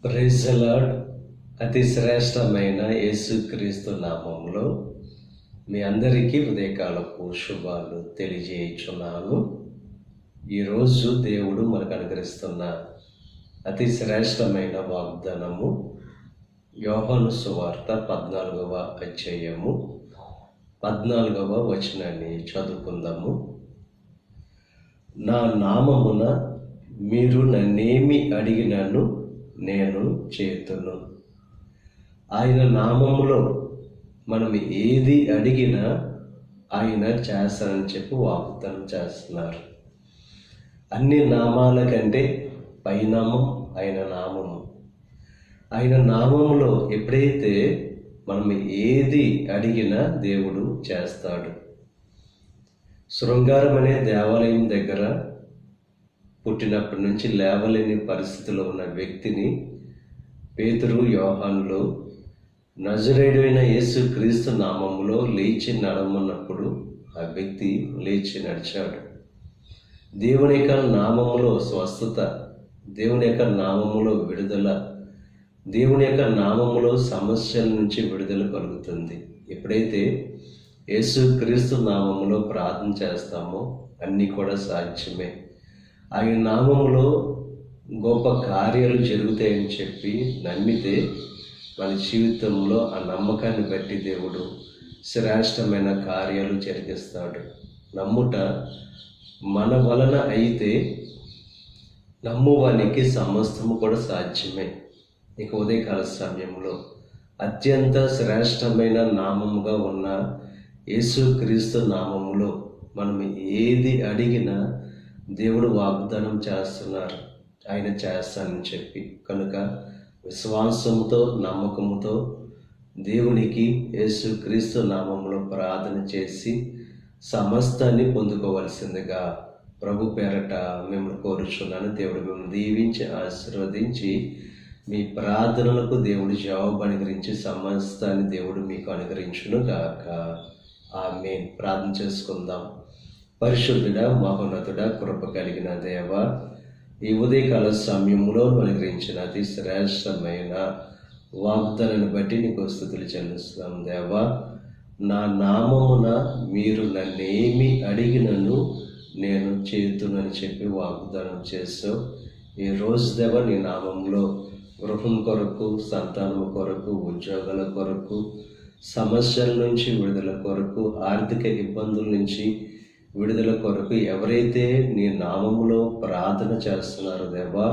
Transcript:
Praise the lord. అతి శ్రేష్టమైన యేసుక్రీస్తు నామములో మీ అందరికీ ఉదయకాలపు శుభాలు తెలియజేయుచున్నాను. ఈరోజు దేవుడు మనకు అనుగ్రహిస్తున్న అతి శ్రేష్టమైన వాగ్దానము యోహాను సువార్త 14వ అధ్యాయము 14వ వచనాన్ని చదువుకుందాము. నా నామమున మీరు నన్నేమి అడిగినను నేను చేతును. ఆయన నామములో మనం ఏది అడిగినా ఆయన చేస్తానని చెప్పి వాగ్దానం చేస్తున్నారు. అన్ని నామాల కంటే పైనామం ఆయన నామము. ఆయన నామములో ఎప్పుడైతే మనం ఏది అడిగినా దేవుడు చేస్తాడు. శృంగారం అనే దేవాలయం దగ్గర పుట్టినప్పటి నుంచి లేవలేని పరిస్థితిలో ఉన్న వ్యక్తిని పేతురు యోహానులు నజరేయుడైన యేసుక్రీస్తు నామములో లేచి నడమన్నప్పుడు ఆ వ్యక్తి లేచి నడిచాడు. దేవుని యొక్క నామములో స్వస్థత, దేవుని యొక్క నామములో విడుదల, దేవుని యొక్క నామములో సమస్యల నుంచి విడుదల కలుగుతుంది. ఎప్పుడైతే యేసుక్రీస్తు నామములో ప్రార్థన చేస్తామో అన్నీ కూడా సాధ్యమే. ఆయన నామములో గొప్ప కార్యాలు జరుగుతాయని చెప్పి నమ్మితే మన జీవితంలో ఆ నమ్మకాన్ని బట్టి దేవుడు శ్రేష్టమైన కార్యాలు జరిగిస్తాడు. నమ్ముట మన వలన అయితే నమ్మువానికి సమస్తము కూడా సాధ్యమే. ఇక ఉదయకాల సమయంలో అత్యంత శ్రేష్టమైన నామముగా ఉన్న యేసుక్రీస్తు నామములో మనం ఏది అడిగినా దేవుడు వాగ్దానం చేస్తున్నారు, ఆయన చేస్తానని చెప్పి. కనుక విశ్వాసంతో నమ్మకంతో దేవునికి యేసుక్రీస్తు నామంలో ప్రార్థన చేసి సమస్తాన్ని పొందుకోవలసిందిగా ప్రభు పేరట మిమ్మల్ని కోరుచున్నాను. దేవుడు మిమ్మల్ని దీవించి ఆశీర్వదించి మీ ప్రార్థనలకు దేవుడు జవాబు అనుగ్రహించి సమస్తాన్ని దేవుడు మీకు అనుగ్రహించును గాక. ఆమేన్. ప్రార్థన చేసుకుందాం. పరిశుద్ధుడ, మహోన్నతుడ, కృప కలిగిన దేవ, ఈ ఉదయకాల సమయంలో అనుగ్రహించిన అతి శ్రేష్టమైన వాగ్దానాన్ని బట్టి నీకు స్తుతులు చెల్లిస్తున్నాం దేవా. నా నామమున మీరు నన్నేమి అడిగినను నేను చేతునని చెప్పి వాగ్దానం చేసావు. ఈ రోజు దేవ నీ నామంలో గృహం కొరకు, సంతానం కొరకు, ఉద్యోగాల కొరకు, సమస్యల నుంచి విడుదల కొరకు, ఆర్థిక ఇబ్బందుల నుంచి విడుదల కొరకు ఎవరైతే నీ నామములో ప్రార్థన చేస్తున్నారో దేవా,